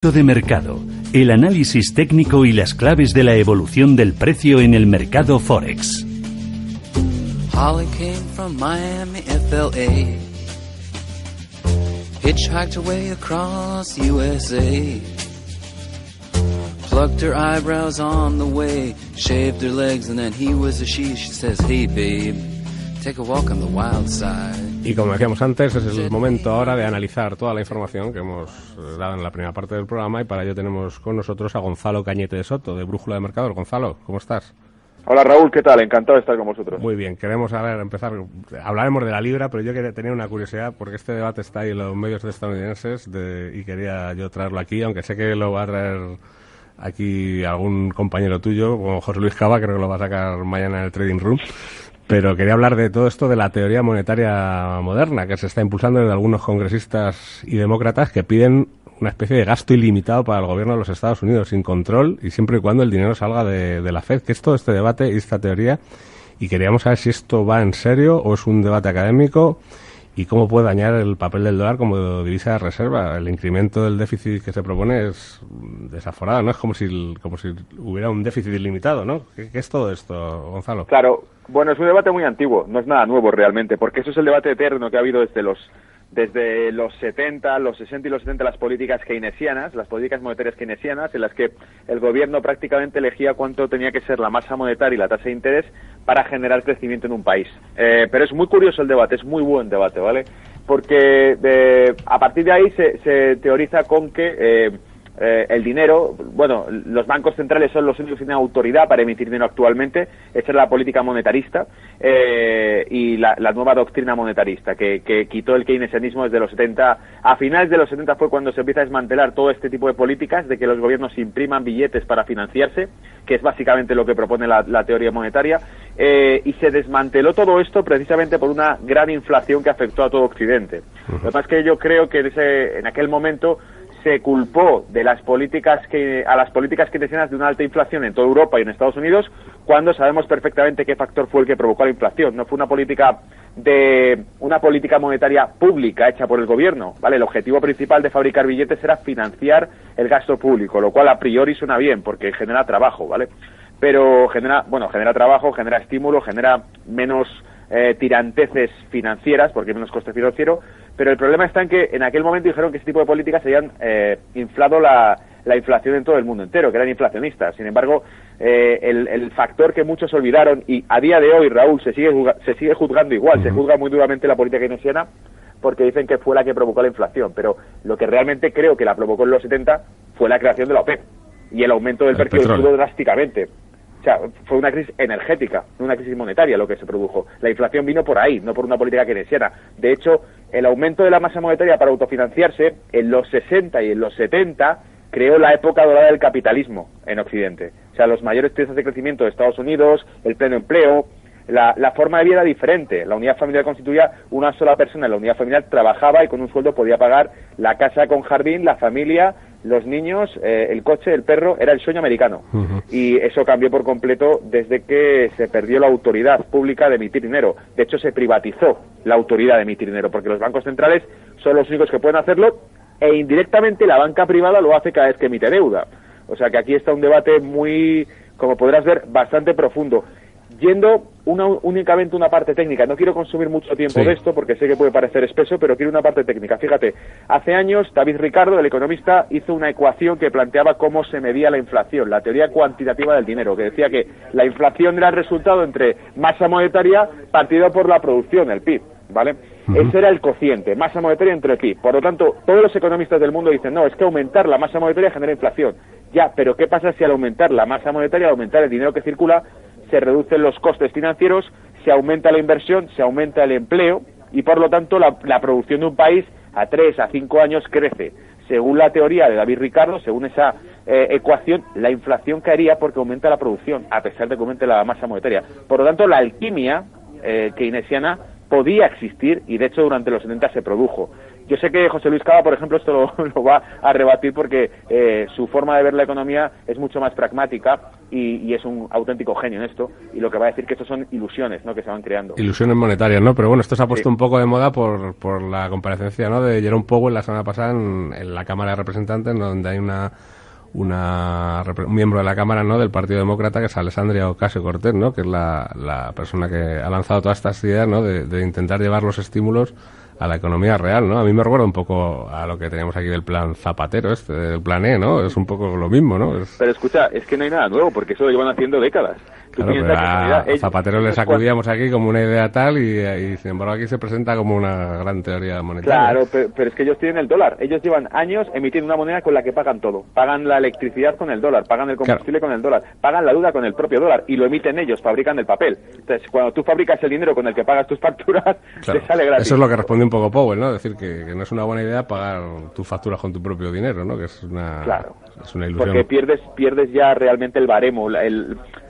De mercado, el análisis técnico y las claves de la evolución del precio en el mercado Forex. Holly came from Miami, FLA. Hitchhiked her way across USA. Plucked her eyebrows on the way. Shaved her legs and then he was a she. She says, hey babe, take a walk on the wild side. Y como decíamos antes, es el momento ahora de analizar toda la información que hemos dado en la primera parte del programa, y para ello tenemos con nosotros a Gonzalo Cañete de Soto, de Brújula de Mercados. Gonzalo, ¿cómo estás? Hola Raúl, ¿qué tal? Encantado de estar con vosotros. Muy bien, queremos empezar, hablaremos de la libra, pero yo tenía una curiosidad, porque este debate está ahí en los medios estadounidenses y quería yo traerlo aquí, aunque sé que lo va a traer aquí algún compañero tuyo, como José Luis Cava, creo que lo va a sacar mañana en el Trading Room. Pero quería hablar de todo esto de la teoría monetaria moderna, que se está impulsando desde algunos congresistas y demócratas que piden una especie de gasto ilimitado para el gobierno de los Estados Unidos, sin control, y siempre y cuando el dinero salga de la Fed. ¿Qué es todo este debate y esta teoría? Y queríamos saber si esto va en serio o es un debate académico, y cómo puede dañar el papel del dólar como divisa de reserva. El incremento del déficit que se propone es desaforado, ¿no? Es como si hubiera un déficit ilimitado, ¿no? ¿Qué es todo esto, Gonzalo? Claro, bueno, es un debate muy antiguo, no es nada nuevo realmente, porque eso es el debate eterno que ha habido desde los 70, los 60 y los 70, las políticas keynesianas, las políticas monetarias keynesianas, en las que el gobierno prácticamente elegía cuánto tenía que ser la masa monetaria y la tasa de interés para generar crecimiento en un país. Pero es muy curioso el debate, es muy buen debate, ¿vale? Porque a partir de ahí se teoriza con que el dinero, bueno, los bancos centrales son los únicos que tienen autoridad para emitir dinero actualmente. Esa es la política monetarista y la nueva doctrina monetarista que quitó el keynesianismo desde los 70. A finales de los 70 fue cuando se empieza a desmantelar todo este tipo de políticas de que los gobiernos impriman billetes para financiarse, que es básicamente lo que propone la teoría monetaria, y se desmanteló todo esto precisamente por una gran inflación que afectó a todo Occidente. Lo que pasa es que yo creo que en aquel momento se culpó de las políticas keynesianas de una alta inflación en toda Europa y en Estados Unidos, cuando sabemos perfectamente qué factor fue el que provocó la inflación. No fue una política monetaria pública hecha por el gobierno, ¿vale? El objetivo principal de fabricar billetes era financiar el gasto público, lo cual a priori suena bien porque genera trabajo, ¿vale? Pero genera trabajo, genera estímulo, genera menos tiranteces financieras, porque hay menos coste financiero, pero el problema está en que en aquel momento dijeron que ese tipo de políticas habían inflado la inflación en todo el mundo entero, que eran inflacionistas. Sin embargo, el factor que muchos olvidaron, y a día de hoy, Raúl, se sigue juzgando igual, se juzga muy duramente la política keynesiana, porque dicen que fue la que provocó la inflación, pero lo que realmente creo que la provocó en los 70 fue la creación de la OPEP y el aumento del precio del crudo drásticamente. O sea, fue una crisis energética, no una crisis monetaria lo que se produjo. La inflación vino por ahí, no por una política keynesiana. De hecho, el aumento de la masa monetaria para autofinanciarse en los 60 y en los 70 creó la época dorada del capitalismo en Occidente. O sea, los mayores tasas de crecimiento de Estados Unidos, el pleno empleo, la forma de vida era diferente. La unidad familiar constituía una sola persona. La unidad familiar trabajaba y con un sueldo podía pagar la casa con jardín, la familia, los niños, el coche, el perro. Era el sueño americano. Y eso cambió por completo desde que se perdió la autoridad pública de emitir dinero. De hecho, se privatizó la autoridad de emitir dinero, porque los bancos centrales son los únicos que pueden hacerlo, e indirectamente la banca privada lo hace cada vez que emite deuda. O sea que aquí está un debate muy, como podrás ver, bastante profundo. Yendo únicamente una parte técnica, no quiero consumir mucho tiempo de esto porque sé que puede parecer espeso, pero quiero una parte técnica. Fíjate, hace años David Ricardo, el economista, hizo una ecuación que planteaba cómo se medía la inflación, la teoría cuantitativa del dinero, que decía que la inflación era el resultado entre masa monetaria partido por la producción, el PIB, ¿vale? Ese era el cociente, masa monetaria entre el PIB. Por lo tanto, todos los economistas del mundo dicen, no, es que aumentar la masa monetaria genera inflación. Ya, pero ¿qué pasa si al aumentar la masa monetaria, al aumentar el dinero que circula, se reducen los costes financieros, se aumenta la inversión, se aumenta el empleo y por lo tanto la producción de un país a 3 a 5 años crece? Según la teoría de David Ricardo, según esa ecuación, la inflación caería porque aumenta la producción, a pesar de que aumente la masa monetaria. Por lo tanto, la alquimia keynesiana podía existir y de hecho durante los 70 se produjo. Yo sé que José Luis Cava, por ejemplo, esto lo va a rebatir porque su forma de ver la economía es mucho más pragmática y es un auténtico genio en esto, y lo que va a decir que esto son ilusiones, ¿no?, que se van creando. Ilusiones monetarias, ¿no? Pero bueno, esto se ha puesto un poco de moda por la comparecencia, ¿no?, de Jerome Powell la semana pasada en la Cámara de Representantes, donde hay un miembro de la Cámara, ¿no?, del Partido Demócrata, que es Alexandria Ocasio-Cortez, ¿no?, que es la persona que ha lanzado todas estas ideas, ¿no?, de intentar llevar los estímulos a la economía real, ¿no? A mí me recuerda un poco a lo que teníamos aquí del plan Zapatero, del plan E, ¿no? Es un poco lo mismo, ¿no? Pero escucha, es que no hay nada nuevo, porque eso lo llevan haciendo décadas. Claro, pero a Zapatero le sacudíamos aquí como una idea tal y sin embargo aquí se presenta como una gran teoría monetaria. Claro, pero es que ellos tienen el dólar. Ellos llevan años emitiendo una moneda con la que pagan todo. Pagan la electricidad con el dólar, pagan el combustible con el dólar, pagan la deuda con el propio dólar y lo emiten ellos, fabrican el papel. Entonces, cuando tú fabricas el dinero con el que pagas tus facturas, te sale gratis. Eso es lo que responde un poco Powell, ¿no? Decir que no es una buena idea pagar tus facturas con tu propio dinero, ¿no? Que es una ilusión. Porque pierdes ya realmente el baremo,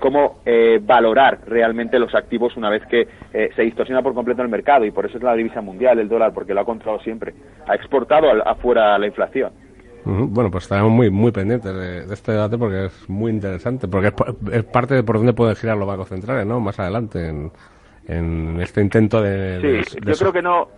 cómo valorar realmente los activos una vez que se distorsiona por completo el mercado, y por eso es la divisa mundial, el dólar, porque lo ha controlado siempre. Ha exportado afuera la inflación. Bueno, pues estaremos muy pendientes de este debate porque es muy interesante, porque es parte de por dónde pueden girar los bancos centrales, ¿no?, más adelante en este intento de yo creo que no,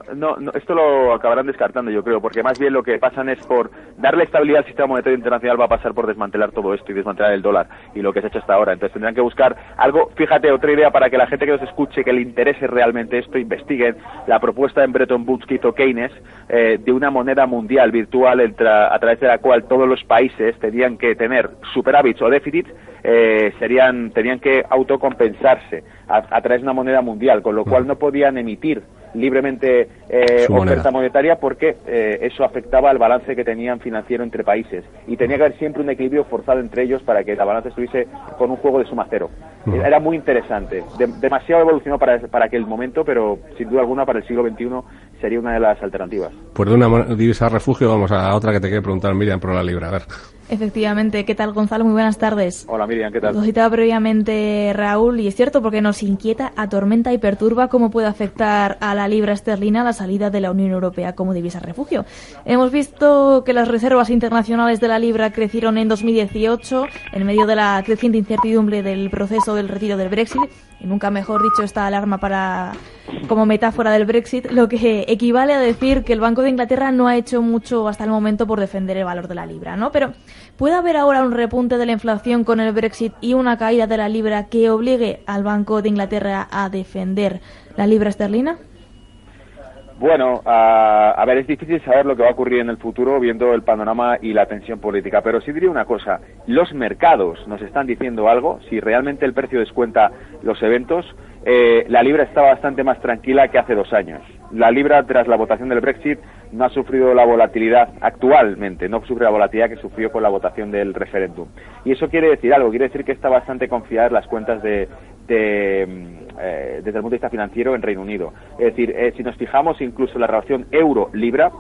esto lo acabarán descartando, yo creo, porque más bien lo que pasan es por darle estabilidad al sistema monetario internacional, va a pasar por desmantelar todo esto y desmantelar el dólar y lo que se ha hecho hasta ahora. Entonces tendrán que buscar algo, fíjate, otra idea para que la gente que nos escuche, que le interese realmente esto, investiguen la propuesta en Bretton Woods que hizo Keynes de una moneda mundial virtual a través de la cual todos los países tenían que tener superávits o déficits, tenían que autocompensarse a través de una moneda mundial, con lo cual no podían emitir libremente oferta monetaria porque eso afectaba al balance que tenían financiero entre países, y tenía que haber siempre un equilibrio forzado entre ellos para que la balanza estuviese con un juego de suma cero. Era muy interesante, demasiado evolucionado para aquel momento, pero sin duda alguna para el siglo XXI sería una de las alternativas. Pues de una divisa refugio vamos a otra que te quiere preguntar, Miriam, por la libra. A ver. Efectivamente. ¿Qué tal, Gonzalo? Muy buenas tardes. Hola, Miriam, ¿qué tal? Lo citaba previamente Raúl, y es cierto, porque nos inquieta, atormenta y perturba cómo puede afectar a la libra esterlina la salida de la Unión Europea como divisa refugio. Hemos visto que las reservas internacionales de la libra crecieron en 2018 en medio de la creciente incertidumbre del proceso del retiro del Brexit, y nunca mejor dicho esta alarma como metáfora del Brexit, lo que equivale a decir que el Banco de Inglaterra no ha hecho mucho hasta el momento por defender el valor de la libra, ¿no? Pero ¿puede haber ahora un repunte de la inflación con el Brexit y una caída de la libra que obligue al Banco de Inglaterra a defender la libra esterlina? Bueno, a ver, es difícil saber lo que va a ocurrir en el futuro viendo el panorama y la tensión política, pero sí diría una cosa: los mercados nos están diciendo algo. Si realmente el precio descuenta los eventos, la libra está bastante más tranquila que hace 2 años. La libra, tras la votación del Brexit, no ha sufrido la volatilidad actualmente, no sufre la volatilidad que sufrió con la votación del referéndum. Y eso quiere decir algo, quiere decir que está bastante confiada en las cuentas desde el punto de vista financiero en Reino Unido. Es decir, si nos fijamos incluso en la relación euro-libra,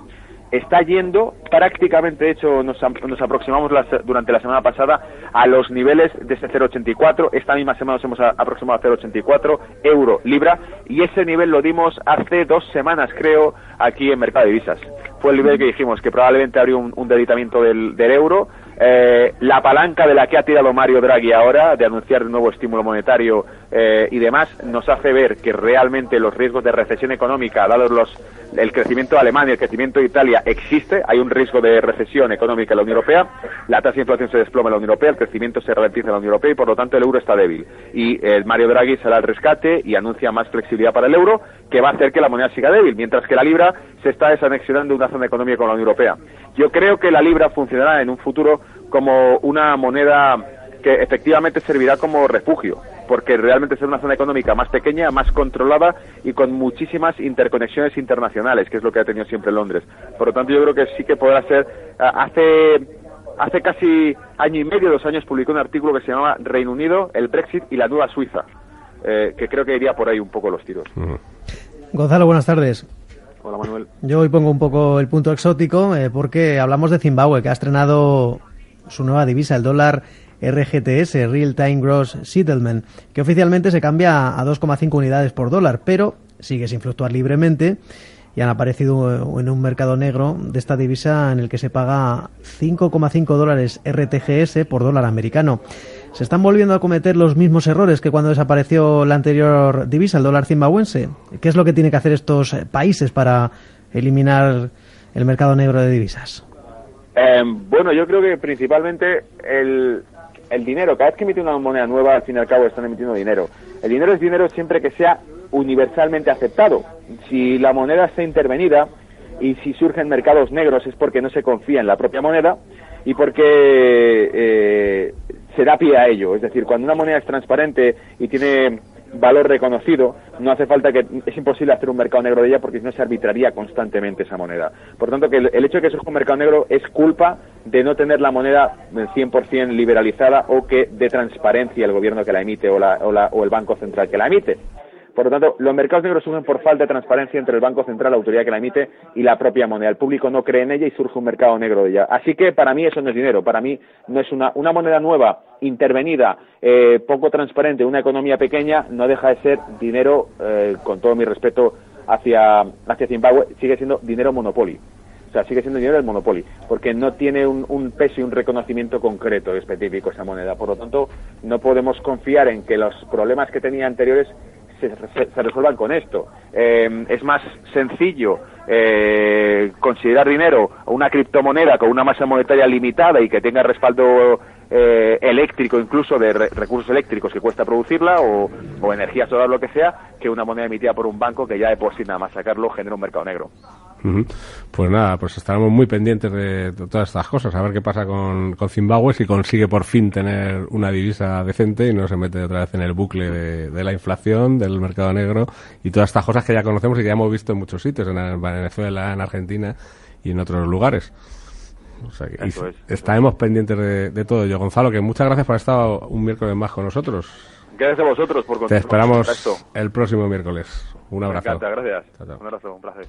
está yendo prácticamente, de hecho nos aproximamos durante la semana pasada a los niveles de ese 0,84, esta misma semana nos hemos aproximado a 0,84 euro-libra, y ese nivel lo dimos hace 2 semanas, creo, aquí en Mercado de Divisas. Fue el nivel que dijimos que probablemente habría un debilitamiento del euro. La palanca de la que ha tirado Mario Draghi ahora, de anunciar un nuevo estímulo monetario y demás, nos hace ver que realmente los riesgos de recesión económica, dados el crecimiento de Alemania y el crecimiento de Italia, existe. Hay un riesgo de recesión económica en la Unión Europea, la tasa de inflación se desploma en la Unión Europea, el crecimiento se ralentiza en la Unión Europea y por lo tanto el euro está débil. Y Mario Draghi sale al rescate y anuncia más flexibilidad para el euro, que va a hacer que la moneda siga débil, mientras que la libra se está desanexionando de una zona económica con la Unión Europea. Yo creo que la libra funcionará en un futuro como una moneda que efectivamente servirá como refugio, porque realmente será una zona económica más pequeña, más controlada y con muchísimas interconexiones internacionales, que es lo que ha tenido siempre Londres. Por lo tanto, yo creo que sí que podrá ser. Hace casi año y medio, 2 años, publicó un artículo que se llamaba Reino Unido, el Brexit y la nueva Suiza, que creo que iría por ahí un poco los tiros. Gonzalo, buenas tardes. Hola, Manuel. Yo hoy pongo un poco el punto exótico porque hablamos de Zimbabue, que ha estrenado su nueva divisa, el dólar RGTS, Real Time Gross Settlement, que oficialmente se cambia a 2,5 unidades por dólar, pero sigue sin fluctuar libremente y han aparecido en un mercado negro de esta divisa en el que se paga $5,5 RTGS por dólar americano. ¿Se están volviendo a cometer los mismos errores que cuando desapareció la anterior divisa, el dólar zimbabuense? ¿Qué es lo que tienen que hacer estos países para eliminar el mercado negro de divisas? Bueno, yo creo que principalmente el dinero, cada vez que emite una moneda nueva, al fin y al cabo están emitiendo dinero. El dinero es dinero siempre que sea universalmente aceptado. Si la moneda está intervenida y si surgen mercados negros es porque no se confía en la propia moneda y porque se da pie a ello. Es decir, cuando una moneda es transparente y tiene valor reconocido, no hace falta es imposible hacer un mercado negro de ella porque si no se arbitraría constantemente esa moneda. Por tanto, que el hecho de que surja un mercado negro es culpa de no tener la moneda 100% liberalizada o que dé transparencia el gobierno que la emite o el Banco Central que la emite. Por lo tanto, los mercados negros surgen por falta de transparencia entre el Banco Central, la autoridad que la emite, y la propia moneda. El público no cree en ella y surge un mercado negro de ella. Así que para mí eso no es dinero. Para mí no es una moneda nueva, intervenida, poco transparente, una economía pequeña, no deja de ser dinero, con todo mi respeto hacia Zimbabue, sigue siendo dinero monopoly. O sea, sigue siendo dinero del monopoly, porque no tiene un peso y un reconocimiento concreto específico esa moneda. Por lo tanto, no podemos confiar en que los problemas que tenía anteriores se resuelvan con esto. Es más sencillo considerar dinero una criptomoneda con una masa monetaria limitada y que tenga respaldo eléctrico, incluso de recursos eléctricos que cuesta producirla o energía solar, lo que sea, que una moneda emitida por un banco que ya de por sí nada más sacarlo genera un mercado negro. Pues nada, pues estaremos muy pendientes de todas estas cosas, a ver qué pasa con Zimbabue, si consigue por fin tener una divisa decente y no se mete otra vez en el bucle de la inflación, del mercado negro y todas estas cosas que ya conocemos y que ya hemos visto en muchos sitios, en Venezuela, en Argentina y en otros lugares. O sea que estaremos pendientes de todo ello. Gonzalo, que muchas gracias por haber estado un miércoles más con nosotros. Gracias a vosotros por Te esperamos el próximo miércoles. Un abrazo. Me encanta, gracias. Chao, chao. Un abrazo, un placer.